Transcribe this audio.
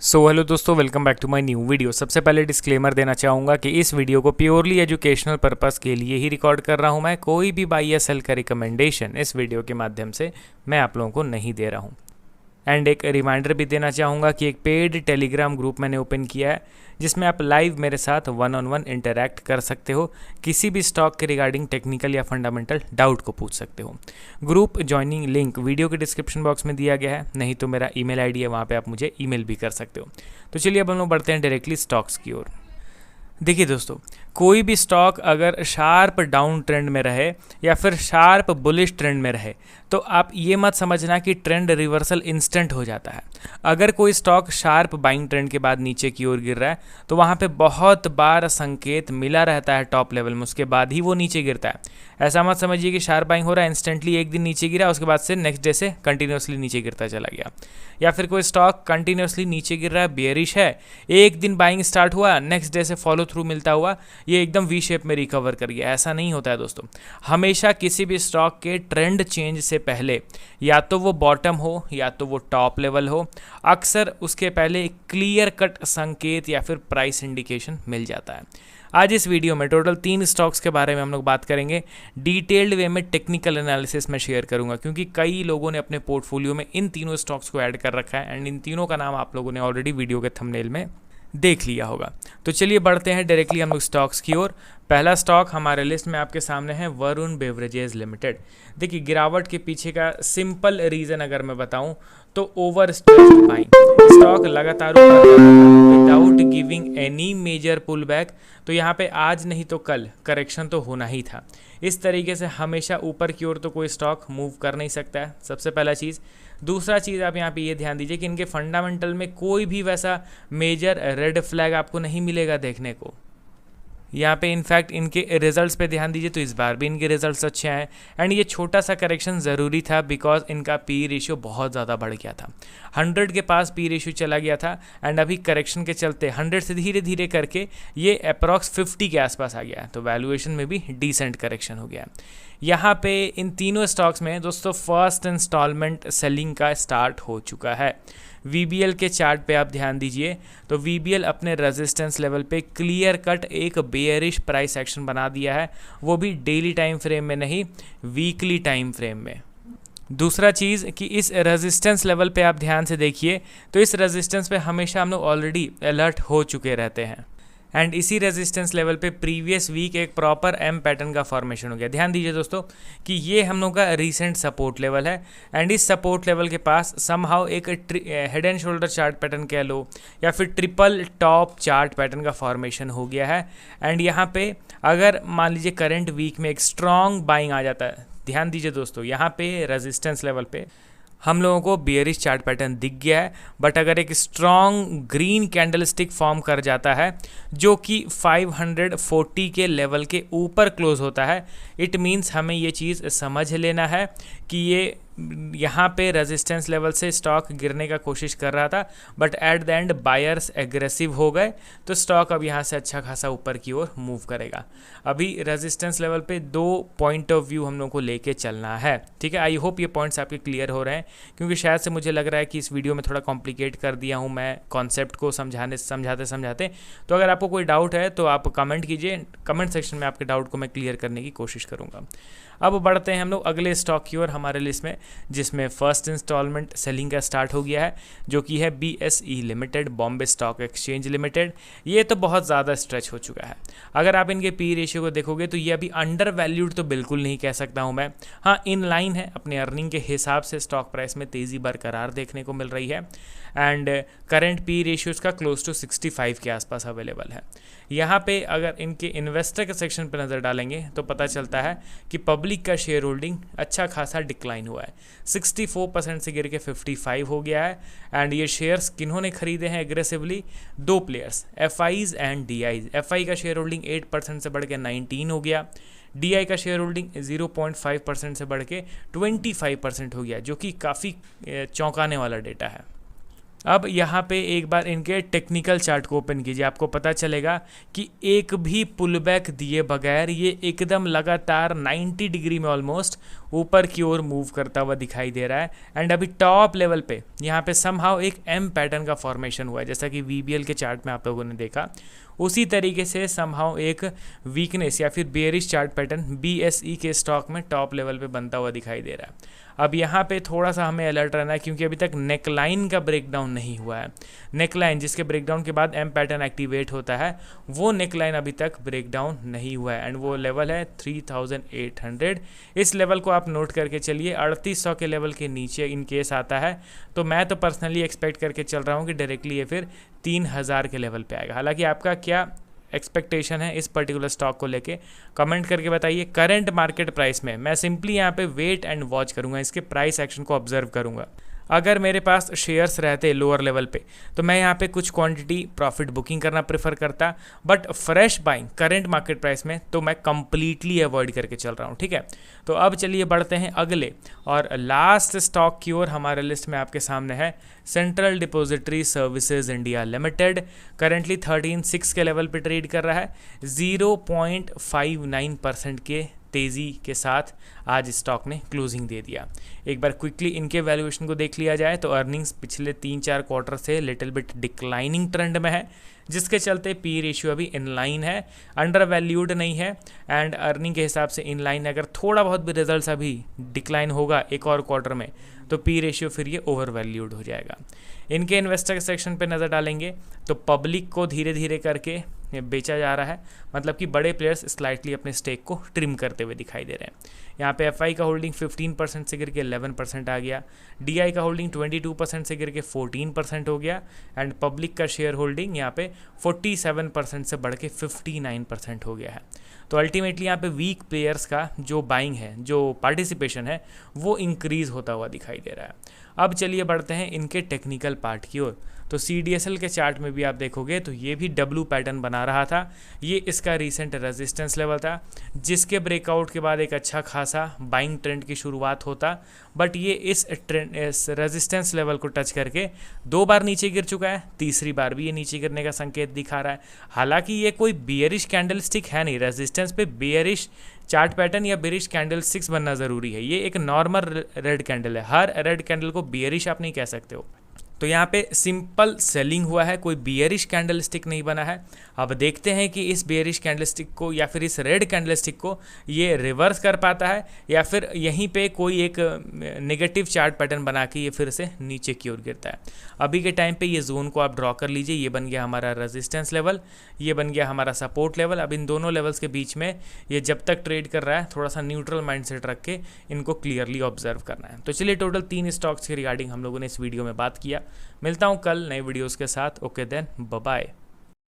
Hello दोस्तों, welcome back to my new video. सबसे पहले डिस्क्लेमर देना चाहूँगा कि इस वीडियो को प्योरली एजुकेशनल पर्पस के लिए ही रिकॉर्ड कर रहा हूँ। मैं कोई भी बाई या सेल का रिकमेंडेशन इस वीडियो के माध्यम से मैं आप लोगों को नहीं दे रहा हूँ। एंड एक रिमाइंडर भी देना चाहूँगा कि एक पेड टेलीग्राम ग्रुप मैंने ओपन किया है जिसमें आप लाइव मेरे साथ वन ऑन वन इंटरैक्ट कर सकते हो, किसी भी स्टॉक के रिगार्डिंग टेक्निकल या फंडामेंटल डाउट को पूछ सकते हो। ग्रुप ज्वाइनिंग लिंक वीडियो के डिस्क्रिप्शन बॉक्स में दिया गया है, नहीं तो मेरा ईमेल आईडी है, वहाँ पे आप मुझे ईमेल भी कर सकते हो। तो चलिए अब हम लोग बढ़ते हैं डायरेक्टली स्टॉक्स की ओर। देखिए दोस्तों, कोई भी स्टॉक अगर शार्प डाउन ट्रेंड में रहे या फिर शार्प बुलिश ट्रेंड में रहे तो आप ये मत समझना कि ट्रेंड रिवर्सल इंस्टेंट हो जाता है। अगर कोई स्टॉक शार्प बाइंग ट्रेंड के बाद नीचे की ओर गिर रहा है तो वहाँ पे बहुत बार संकेत मिला रहता है टॉप लेवल में, उसके बाद ही वो नीचे गिरता है। ऐसा मत समझिए कि शार्प बाइंग हो रहा है, इंस्टेंटली एक दिन नीचे गिरा, उसके बाद से नेक्स्ट डे से कंटिन्यूसली नीचे गिरता चला गया। या फिर कोई स्टॉक कंटिन्यूसली नीचे गिर रहा है, बेयरिश है, एक दिन बाइंग स्टार्ट हुआ, नेक्स्ट डे से फॉलो थ्रू मिलता हुआ ये एकदम वी शेप में रिकवर कर गया। ऐसा नहीं होता है दोस्तों। हमेशा किसी भी स्टॉक के ट्रेंड चेंज से पहले या तो वो बॉटम हो या तो वो टॉप लेवल हो, अक्सर उसके पहले क्लियर कट संकेत या फिर प्राइस इंडिकेशन मिल जाता है। आज इस वीडियो में टोटल 3 स्टॉक्स के बारे में हम लोग बात करेंगे। डिटेल्ड वे में टेक्निकल एनालिसिस में शेयर करूंगा क्योंकि कई लोगों ने अपने पोर्टफोलियो में इन तीनों स्टॉक्स को ऐड कर रखा है एंड इन तीनों का नाम आप लोगों ने ऑलरेडी वीडियो के थंबनेल में देख लिया होगा। तो चलिए बढ़ते हैं डायरेक्टली हम लोग स्टॉक्स की ओर। पहला स्टॉक हमारे लिस्ट में आपके सामने है वरुण बेवरेजेस लिमिटेड। देखिए, गिरावट के पीछे का सिंपल रीज़न अगर मैं बताऊं तो ओवर स्ट्रेच्ड बाइंग। स्टॉक लगातार ऊपर without giving any major pull back, तो यहाँ पे आज नहीं तो कल करेक्शन तो होना ही था। इस तरीके से हमेशा ऊपर की ओर तो कोई स्टॉक मूव कर नहीं सकता है, सबसे पहला चीज़। दूसरा चीज़, आप यहाँ पे ये ध्यान दीजिए कि इनके फंडामेंटल में कोई भी वैसा मेजर रेड फ्लैग आपको नहीं मिलेगा देखने को। यहाँ पे इनफैक्ट इनके रिजल्ट्स पे ध्यान दीजिए तो इस बार भी इनके रिजल्ट्स अच्छे हैं एंड ये छोटा सा करेक्शन ज़रूरी था बिकॉज इनका पी रेशियो बहुत ज़्यादा बढ़ गया था। 100 के पास पी रेशियो चला गया था एंड अभी करेक्शन के चलते 100 से धीरे धीरे करके ये अप्रॉक्स 50 के आसपास आ गया है, तो वैल्यूएशन में भी डिसेंट करेक्शन हो गया। यहाँ पे इन तीनों स्टॉक्स में दोस्तों फर्स्ट इंस्टॉलमेंट सेलिंग का स्टार्ट हो चुका है। VBL के चार्ट पे आप ध्यान दीजिए तो VBL अपने रेजिस्टेंस लेवल पे क्लियर कट एक बेयरिश प्राइस एक्शन बना दिया है, वो भी डेली टाइम फ्रेम में नहीं, वीकली टाइम फ्रेम में। दूसरा चीज़ कि इस रेजिस्टेंस लेवल पे आप ध्यान से देखिए तो इस रेजिस्टेंस पे हमेशा हम लोग ऑलरेडी अलर्ट हो चुके रहते हैं एंड इसी रेजिस्टेंस लेवल पे प्रीवियस वीक एक प्रॉपर एम पैटर्न का फॉर्मेशन हो गया। ध्यान दीजिए दोस्तों कि ये हम लोग का रीसेंट सपोर्ट लेवल है एंड इस सपोर्ट लेवल के पास समहाउ एक head and shoulder chart pattern कह लो या फिर ट्रिपल टॉप चार्ट पैटर्न का फॉर्मेशन हो गया है। एंड यहाँ पे अगर मान लीजिए करंट वीक में एक स्ट्रॉन्ग बाइंग आ जाता है, ध्यान दीजिए दोस्तों यहाँ पे रेजिस्टेंस लेवल पे हम लोगों को बेयरिश चार्ट पैटर्न दिख गया है, बट अगर एक स्ट्रॉन्ग ग्रीन कैंडलस्टिक फॉर्म कर जाता है जो कि 540 के लेवल के ऊपर क्लोज होता है, इट मीन्स हमें ये चीज़ समझ लेना है कि ये यहाँ पे रेजिस्टेंस लेवल से स्टॉक गिरने का कोशिश कर रहा था but at the end buyers aggressive हो गए, तो स्टॉक अब यहाँ से अच्छा खासा ऊपर की ओर मूव करेगा। अभी रेजिस्टेंस लेवल पे 2 पॉइंट ऑफ व्यू हम लोग को लेके चलना है, ठीक है। आई होप ये पॉइंट्स आपके क्लियर हो रहे हैं क्योंकि शायद से मुझे लग रहा है कि इस वीडियो में थोड़ा कॉम्प्लिकेट कर दिया हूँ मैं कॉन्सेप्ट को समझाते। तो अगर आपको कोई डाउट है तो आप कमेंट कीजिए, कमेंट सेक्शन में आपके डाउट को मैं क्लियर करने की कोशिश करूँगा। अब बढ़ते हैं हम लोग अगले स्टॉक की ओर हमारे लिस्ट में, जिसमें फर्स्ट इंस्टॉलमेंट सेलिंग का स्टार्ट हो गया है जो कि है BSE limited, Bombay stock exchange limited. ये तो बहुत ज़्यादा स्ट्रेच हो चुका है। अगर आप इनके पी रेशियो को देखोगे तो ये अभी अंडर वैल्यूड तो बिल्कुल नहीं कह सकता हूँ मैं, हाँ इन लाइन है, अपने अर्निंग के हिसाब से स्टॉक प्राइस में तेज़ी बरकरार देखने को मिल रही है एंड करंट पी रेशियोज का क्लोज टू 65 के आसपास अवेलेबल है। यहाँ पे अगर इनके इन्वेस्टर के सेक्शन पर नज़र डालेंगे तो पता चलता है कि पब्लिक का शेयर होल्डिंग अच्छा खासा डिक्लाइन हुआ है, 64% से गिर के 55 हो गया है एंड ये शेयर्स किन्होंने खरीदे हैं aggressively? 2 players, FIs and DIs। FI का शेयर होल्डिंग 8% से बढ़ के 19 हो गया, DI का शेयर होल्डिंग 0.5% से बढ़ के 25% हो गया, जो कि काफ़ी चौंकाने वाला डेटा है। अब यहाँ पे एक बार इनके टेक्निकल चार्ट को ओपन कीजिए, आपको पता चलेगा कि एक भी पुलबैक दिए बगैर ये एकदम लगातार 90 डिग्री में ऑलमोस्ट ऊपर की ओर मूव करता हुआ दिखाई दे रहा है। एंड अभी टॉप लेवल पे यहाँ पे समहाउ एक एम पैटर्न का फॉर्मेशन हुआ है, जैसा कि VBL के चार्ट में आप लोगों ने देखा। उसी तरीके से समहाउ एक वीकनेस या फिर बेयरिश चार्ट पैटर्न BSE के स्टॉक में टॉप लेवल पे बनता हुआ दिखाई दे रहा है। अब यहाँ पे थोड़ा सा हमें अलर्ट रहना है, क्योंकि अभी तक नेकलाइन का ब्रेकडाउन नहीं हुआ है। नेकलाइन जिसके ब्रेकडाउन के बाद एम पैटर्न एक्टिवेट होता है, वो नेकलाइन अभी तक ब्रेकडाउन नहीं हुआ है एंड वो लेवल है 3800। इस लेवल को आप नोट करके चलिए। 3800 के लेवल के नीचे इन केस आता है तो मैं तो पर्सनली एक्सपेक्ट करके चल रहा हूँ कि डायरेक्टली ये फिर 3000 के लेवल पे आएगा। हालांकि आपका क्या एक्सपेक्टेशन है इस पर्टिकुलर स्टॉक को लेके, कमेंट करके बताइए। करंट मार्केट प्राइस में मैं सिंपली यहाँ पे वेट एंड वॉच करूँगा, इसके प्राइस एक्शन को ऑब्जर्व करूँगा। अगर मेरे पास शेयर्स रहते लोअर लेवल पे तो मैं यहाँ पे कुछ क्वांटिटी प्रॉफिट बुकिंग करना प्रेफर करता, but fresh buying current market price में तो मैं कंप्लीटली अवॉइड करके चल रहा हूँ। ठीक है, तो अब चलिए बढ़ते हैं अगले और लास्ट स्टॉक की ओर। हमारे लिस्ट में आपके सामने है central depository services India limited. Currently 13.6 के लेवल पे ट्रेड कर रहा है। 0.59% के तेज़ी के साथ आज स्टॉक ने क्लोजिंग दे दिया। एक बार क्विकली इनके वैल्यूएशन को देख लिया जाए तो अर्निंग्स पिछले 3-4 क्वार्टर से लिटिल बिट डिक्लाइनिंग ट्रेंड में है, जिसके चलते पी रेशियो अभी इनलाइन है, अंडर वैल्यूड नहीं है एंड अर्निंग के हिसाब से इनलाइन। अगर थोड़ा बहुत भी रिजल्ट्स अभी डिक्लाइन होगा एक और क्वार्टर में तो पी रेशियो फिर ये ओवर वैल्यूड हो जाएगा। इनके इन्वेस्टर सेक्शन पे नज़र डालेंगे तो पब्लिक को धीरे धीरे करके बेचा जा रहा है, मतलब कि बड़े प्लेयर्स स्लाइटली अपने स्टेक को ट्रिम करते हुए दिखाई दे रहे हैं। यहाँ पे FI का होल्डिंग 15% से गिर के 11% आ गया, DI का होल्डिंग 22% से गिर के 14% हो गया एंड पब्लिक का शेयर होल्डिंग यहाँ पे 47% से बढ़ के 59% हो गया है। तो अल्टीमेटली यहाँ पे वीक प्लेयर्स का जो बाइंग है, जो पार्टिसिपेशन है, वो इंक्रीज़ होता हुआ दिखाई दे रहा है। अब चलिए बढ़ते हैं इनके टेक्निकल पार्ट की ओर। तो CDSL के चार्ट में भी आप देखोगे तो ये भी W पैटर्न बना रहा था। ये इसका रीसेंट रेजिस्टेंस लेवल था, जिसके ब्रेकआउट के बाद एक अच्छा खासा बाइंग ट्रेंड की शुरुआत होता, बट ये इस रेजिस्टेंस लेवल को टच करके 2 बार नीचे गिर चुका है, तीसरी बार भी ये नीचे गिरने का संकेत दिखा रहा है। हालांकि ये कोई बियरिश कैंडलस्टिक है नहीं, रेजिस्टेंस पे बियरिश चार्ट पैटर्न या बेरिश कैंडल स्टिक्स बनना ज़रूरी है। ये एक नॉर्मल रेड कैंडल है, हर रेड कैंडल को बियरिश आप नहीं कह सकते हो। तो यहाँ पे सिंपल सेलिंग हुआ है, कोई बियरिश कैंडल स्टिक नहीं बना है। अब देखते हैं कि इस बियरिश कैंडल स्टिक को या फिर इस रेड कैंडल स्टिक को ये रिवर्स कर पाता है या फिर यहीं पे कोई एक नेगेटिव चार्ट पैटर्न बना के ये फिर से नीचे की ओर गिरता है। अभी के टाइम पे ये जोन को आप ड्रॉ कर लीजिए, ये बन गया हमारा रेजिस्टेंस लेवल, ये बन गया हमारा सपोर्ट लेवल। अब इन दोनों लेवल्स के बीच में ये जब तक ट्रेड कर रहा है थोड़ा सा न्यूट्रल माइंडसेट रख के इनको क्लियरली ऑब्जर्व करना है। तो चलिए टोटल 3 स्टॉक्स के रिगार्डिंग हम लोगों ने इस वीडियो में बात किया। मिलता हूँ कल नए वीडियोस के साथ। Okay then, bye bye.